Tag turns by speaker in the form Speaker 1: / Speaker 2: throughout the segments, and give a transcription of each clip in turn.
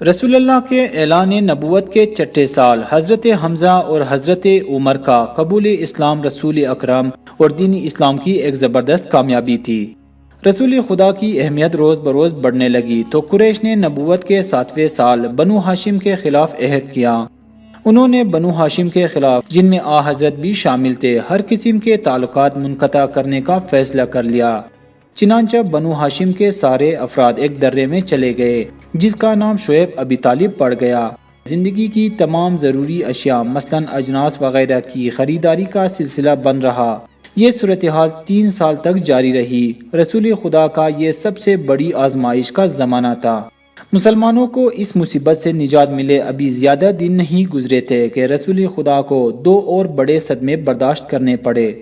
Speaker 1: رسول اللہ کے اعلان نبوت کے چھٹے سال حضرت حمزہ اور حضرت عمر کا قبول اسلام رسول اکرم اور دین اسلام کی ایک زبردست کامیابی تھی۔ رسول خدا کی اہمیت روز بروز بڑھنے لگی تو قریش نے نبوت کے 7ویں سال بنو ہاشم کے خلاف عہد کیا۔ انہوں نے بنو ہاشم کے خلاف، جن میں حضرت بھی شامل تھے، ہر قسم کے تعلقات منقطع کرنے کا فیصلہ کر لیا۔ چنانچہ بنو ہاشم کے سارے افراد ایک درے میں چلے گئے جس کا نام شعیب ابی طالب پڑ گیا۔ زندگی کی تمام ضروری اشیاء مثلاً اجناس وغیرہ کی خریداری کا سلسلہ بند رہا۔ یہ صورتحال 3 سال تک جاری رہی۔ رسول خدا کا یہ سب سے بڑی آزمائش کا زمانہ تھا۔ مسلمانوں کو اس مصیبت سے نجات ملے ابھی زیادہ دن نہیں گزرے تھے کہ رسول خدا کو 2 اور بڑے صدمے برداشت کرنے پڑے،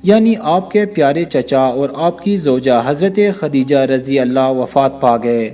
Speaker 1: یعنی آپ کے پیارے چچا اور آپ کی زوجہ حضرت خدیجہ رضی اللہ وفات پا گئے۔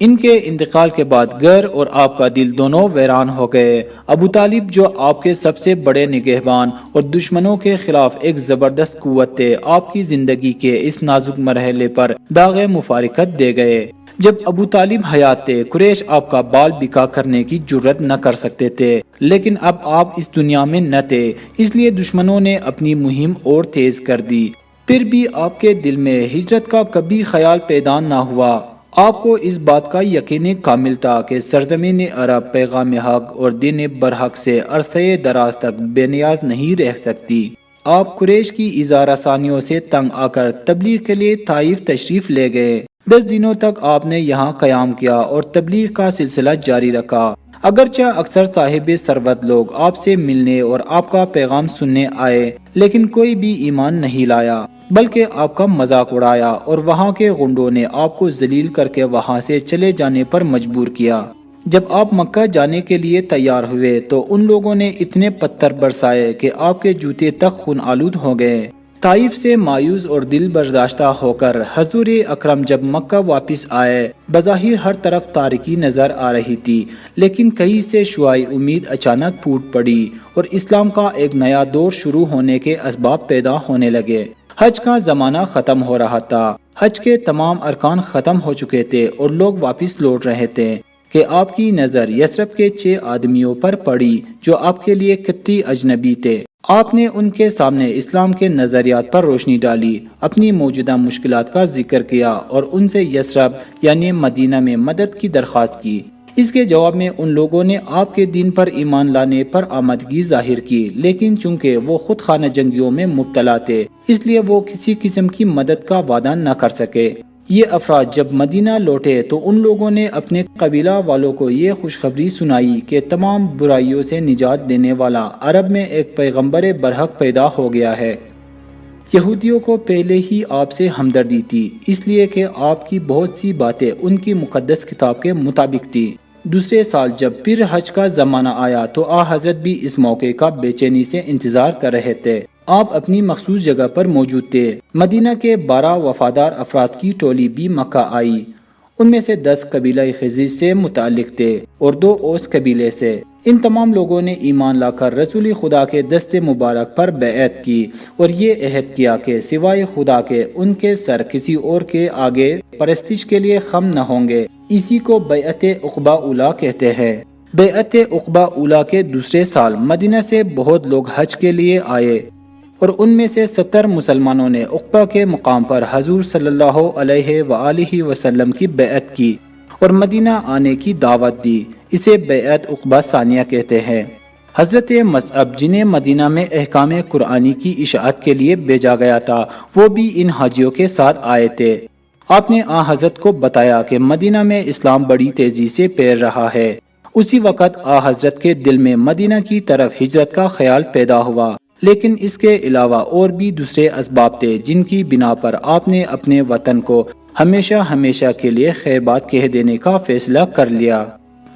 Speaker 1: ان کے انتقال کے بعد گھر اور آپ کا دل دونوں ویران ہو گئے۔ ابو طالب جو آپ کے سب سے بڑے نگہبان اور دشمنوں کے خلاف ایک زبردست قوت تھے، آپ کی زندگی کے اس نازک مرحلے پر داغ مفارقت دے گئے۔ جب ابو طالب حیات تھے، قریش آپ کا بال بکا کرنے کی جرت نہ کر سکتے تھے، لیکن اب آپ اس دنیا میں نہ تھے، اس لیے دشمنوں نے اپنی مہم اور تیز کر دی۔ پھر بھی آپ کے دل میں ہجرت کا کبھی خیال پیدا نہ ہوا۔ آپ کو اس بات کا یقین کامل تھا کہ سرزمین عرب پیغام حق اور دین برحق سے عرصہ دراز تک بے نیاز نہیں رہ سکتی۔ آپ قریش کی اظہار ثانیوں سے تنگ آ کر تبلیغ کے لیے طائف تشریف لے گئے۔ 10 دنوں تک آپ نے یہاں قیام کیا اور تبلیغ کا سلسلہ جاری رکھا۔ اگرچہ اکثر صاحب ثروت لوگ آپ سے ملنے اور آپ کا پیغام سننے آئے، لیکن کوئی بھی ایمان نہیں لایا، بلکہ آپ کا مذاق اڑایا اور وہاں کے غنڈوں نے آپ کو ذلیل کر کے وہاں سے چلے جانے پر مجبور کیا۔ جب آپ مکہ جانے کے لیے تیار ہوئے تو ان لوگوں نے اتنے پتھر برسائے کہ آپ کے جوتے تک خون آلود ہو گئے۔ طائف سے مایوس اور دل برداشتہ ہو کر حضور اکرم جب مکہ واپس آئے، بظاہر ہر طرف تاریکی نظر آ رہی تھی، لیکن کہیں سے شعاع امید اچانک پھوٹ پڑی اور اسلام کا ایک نیا دور شروع ہونے کے اسباب پیدا ہونے لگے۔ حج کا زمانہ ختم ہو رہا تھا، حج کے تمام ارکان ختم ہو چکے تھے اور لوگ واپس لوٹ رہے تھے کہ آپ کی نظر یثرب کے 6 آدمیوں پر پڑی جو آپ کے لیے قطعی اجنبی تھے۔ آپ نے ان کے سامنے اسلام کے نظریات پر روشنی ڈالی، اپنی موجودہ مشکلات کا ذکر کیا اور ان سے یثرب یعنی مدینہ میں مدد کی درخواست کی۔ اس کے جواب میں ان لوگوں نے آپ کے دین پر ایمان لانے پر آمادگی ظاہر کی، لیکن چونکہ وہ خود خانہ جنگیوں میں مبتلا تھے، اس لیے وہ کسی قسم کی مدد کا وعدہ نہ کر سکے۔ یہ افراد جب مدینہ لوٹے تو ان لوگوں نے اپنے قبیلہ والوں کو یہ خوشخبری سنائی کہ تمام برائیوں سے نجات دینے والا عرب میں ایک پیغمبر برحق پیدا ہو گیا ہے۔ یہودیوں کو پہلے ہی آپ سے ہمدردی تھی، اس لیے کہ آپ کی بہت سی باتیں ان کی مقدس کتاب کے مطابق تھی۔ دوسرے سال جب پھر حج کا زمانہ آیا تو حضرت بھی اس موقع کا بے چینی سے انتظار کر رہے تھے۔ آپ اپنی مخصوص جگہ پر موجود تھے۔ مدینہ کے 12 وفادار افراد کی ٹولی بھی مکہ آئی۔ ان میں سے 10 قبیلہ خزرج سے متعلق تھے اور 2 اوس قبیلے سے۔ ان تمام لوگوں نے ایمان لا کر رسول خدا کے دست مبارک پر بیعت کی اور یہ عہد کیا کہ سوائے خدا کے ان کے سر کسی اور کے آگے پرستش کے لیے خم نہ ہوں گے۔ اسی کو بیعت عقبہ اولیٰ کہتے ہیں۔ بیعت عقبہ اولیٰ کے دوسرے سال مدینہ سے بہت لوگ حج کے لیے آئے اور ان میں سے 70 مسلمانوں نے عقبہ کے مقام پر حضور صلی اللہ علیہ وآلہ وسلم کی بیعت کی اور مدینہ آنے کی دعوت دی۔ اسے بیعت عقبہ ثانیہ کہتے ہیں۔ حضرت مصعب جنہیں مدینہ میں احکام قرآنی کی اشاعت کے لیے بھیجا گیا تھا، وہ بھی ان حاجیوں کے ساتھ آئے تھے۔ آپ نے حضرت کو بتایا کہ مدینہ میں اسلام بڑی تیزی سے پھیل رہا ہے۔ اسی وقت حضرت کے دل میں مدینہ کی طرف ہجرت کا خیال پیدا ہوا، لیکن اس کے علاوہ اور بھی دوسرے اسباب تھے جن کی بنا پر آپ نے اپنے وطن کو ہمیشہ ہمیشہ کے لیے خیر بات کہہ دینے کا فیصلہ کر لیا۔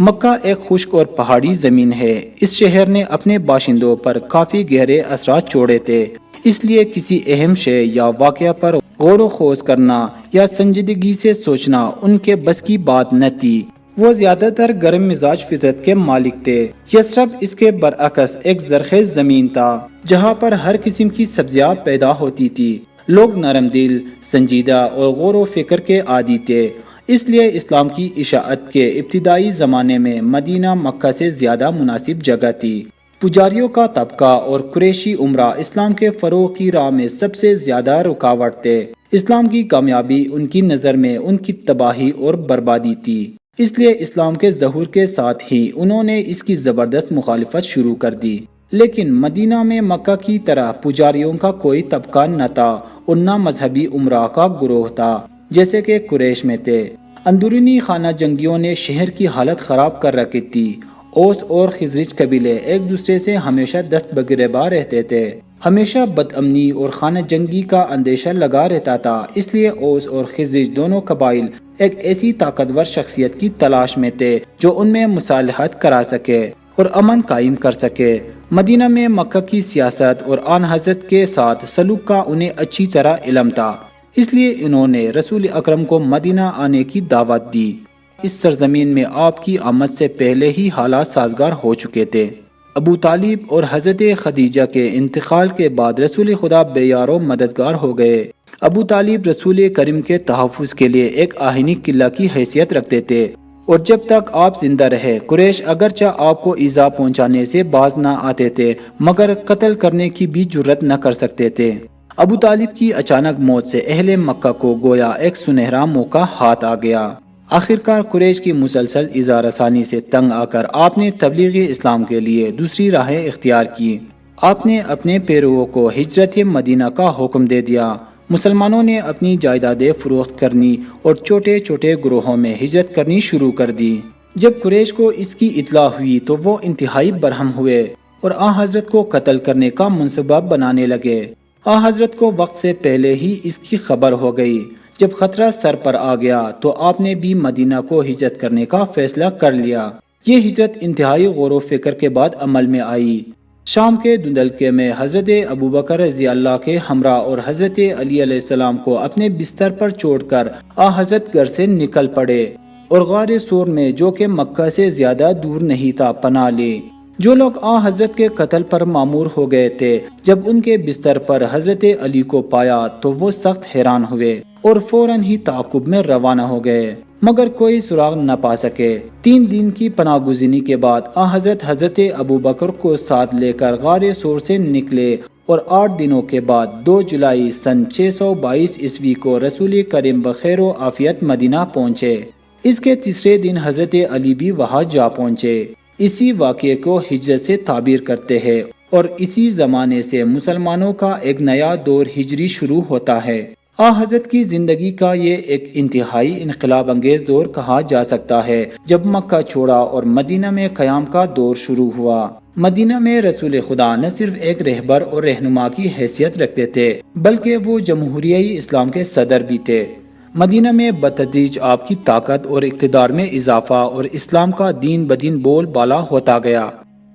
Speaker 1: مکہ ایک خشک اور پہاڑی زمین ہے۔ اس شہر نے اپنے باشندوں پر کافی گہرے اثرات چھوڑے تھے، اس لیے کسی اہم شے یا واقعہ پر غور و خوض کرنا یا سنجیدگی سے سوچنا ان کے بس کی بات نہ تھی۔ وہ زیادہ تر گرم مزاج فطرت کے مالک تھے۔ یثرب اس کے برعکس ایک زرخیز زمین تھا جہاں پر ہر قسم کی سبزیاں پیدا ہوتی تھی۔ لوگ نرم دل، سنجیدہ اور غور و فکر کے عادی تھے۔ اس لیے اسلام کی اشاعت کے ابتدائی زمانے میں مدینہ مکہ سے زیادہ مناسب جگہ تھی۔ پجاریوں کا طبقہ اور قریشی امراء اسلام کے فروغ کی راہ میں سب سے زیادہ رکاوٹ تھے۔ اسلام کی کامیابی ان کی نظر میں ان کی تباہی اور بربادی تھی، اس لیے اسلام کے ظہور کے ساتھ ہی انہوں نے اس کی زبردست مخالفت شروع کر دی۔ لیکن مدینہ میں مکہ کی طرح پجاریوں کا کوئی طبقہ نہ تھا اور نہ مذہبی امراء کا گروہ تھا جیسے کہ قریش میں تھے۔ اندرونی خانہ جنگیوں نے شہر کی حالت خراب کر رکھی تھی۔ اوس اور خزرج قبیلے ایک دوسرے سے ہمیشہ دست بگریباں رہتے تھے، ہمیشہ بد امنی اور خانہ جنگی کا اندیشہ لگا رہتا تھا۔ اس لیے اوس اور خزرج دونوں قبائل ایک ایسی طاقتور شخصیت کی تلاش میں تھے جو ان میں مصالحت کرا سکے اور امن قائم کر سکے۔ مدینہ میں مکہ کی سیاست اور آن حضرت کے ساتھ سلوک کا انہیں اچھی طرح علم تھا، اس لیے انہوں نے رسول اکرم کو مدینہ آنے کی دعوت دی۔ اس سرزمین میں آپ کی آمد سے پہلے ہی حالات سازگار ہو چکے تھے۔ ابو طالب اور حضرت خدیجہ کے انتقال کے بعد رسول خدا بے یار و مددگار ہو گئے۔ ابو طالب رسول کریم کے تحفظ کے لیے ایک آہنی قلعہ کی حیثیت رکھتے تھے، اور جب تک آپ زندہ رہے قریش اگرچہ آپ کو ایذا پہنچانے سے باز نہ آتے تھے مگر قتل کرنے کی بھی جرت نہ کر سکتے تھے۔ ابو طالب کی اچانک موت سے اہل مکہ کو گویا ایک سنہرا موقع ہاتھ آ گیا۔ آخرکار قریش کی مسلسل ایذا رسانی سے تنگ آ کر آپ نے تبلیغ اسلام کے لیے دوسری راہیں اختیار کی۔ آپ نے اپنے پیرووں کو ہجرت مدینہ کا حکم دے دیا۔ مسلمانوں نے اپنی جائیدادیں فروخت کرنی اور چھوٹے چھوٹے گروہوں میں ہجرت کرنی شروع کر دی۔ جب قریش کو اس کی اطلاع ہوئی تو وہ انتہائی برہم ہوئے اور آن حضرت کو قتل کرنے کا منصوبہ بنانے لگے۔ آن حضرت کو وقت سے پہلے ہی اس کی خبر ہو گئی۔ جب خطرہ سر پر آ گیا تو آپ نے بھی مدینہ کو ہجرت کرنے کا فیصلہ کر لیا۔ یہ ہجرت انتہائی غور و فکر کے بعد عمل میں آئی۔ شام کے دھندلکے میں حضرت ابوبکر رضی اللہ کے ہمراہ اور حضرت علی علیہ السلام کو اپنے بستر پر چھوڑ کر آن حضرت گھر سے نکل پڑے اور غار سور میں جو کہ مکہ سے زیادہ دور نہیں تھا پناہ لی۔ جو لوگ آن حضرت کے قتل پر مامور ہو گئے تھے جب ان کے بستر پر حضرت علی کو پایا تو وہ سخت حیران ہوئے اور فوراً ہی تعاقب میں روانہ ہو گئے، مگر کوئی سراغ نہ پا سکے۔ 3 دن کی پناہ گزینی کے بعد آن حضرت ابوبکر کو ساتھ لے کر غار سور سے نکلے اور 8 دنوں کے بعد 2 جولائی سن 622 عیسوی کو رسول کریم بخیر و عافیت مدینہ پہنچے۔ اس کے تیسرے دن حضرت علی بھی وہاں جا پہنچے۔ اسی واقعے کو ہجرت سے تعبیر کرتے ہیں اور اسی زمانے سے مسلمانوں کا ایک نیا دور ہجری شروع ہوتا ہے۔ آن حضرت کی زندگی کا یہ ایک انتہائی انقلاب انگیز دور کہا جا سکتا ہے جب مکہ چھوڑا اور مدینہ میں قیام کا دور شروع ہوا۔ مدینہ میں رسول خدا نہ صرف ایک رہبر اور رہنما کی حیثیت رکھتے تھے بلکہ وہ جمہوریہ اسلام کے صدر بھی تھے۔ مدینہ میں بتدریج آپ کی طاقت اور اقتدار میں اضافہ اور اسلام کا دین بدین بول بالا ہوتا گیا۔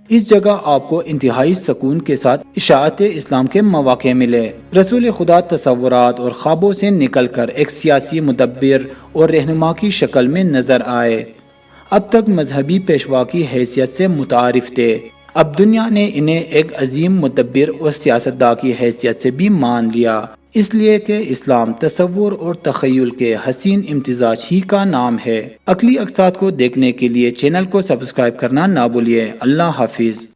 Speaker 1: اس جگہ آپ کو انتہائی سکون کے ساتھ اشاعت اسلام کے مواقع ملے۔ رسول خدا تصورات اور خوابوں سے نکل کر ایک سیاسی مدبر اور رہنما کی شکل میں نظر آئے۔ اب تک مذہبی پیشوا کی حیثیت سے متعارف تھے، اب دنیا نے انہیں ایک عظیم مدبر اور سیاستداں کی حیثیت سے بھی مان لیا، اس لیے کہ اسلام تصور اور تخیل کے حسین امتزاج ہی کا نام ہے۔ عقلی اقساط کو دیکھنے کے لیے چینل کو سبسکرائب کرنا نہ بھولیے۔ اللہ حافظ۔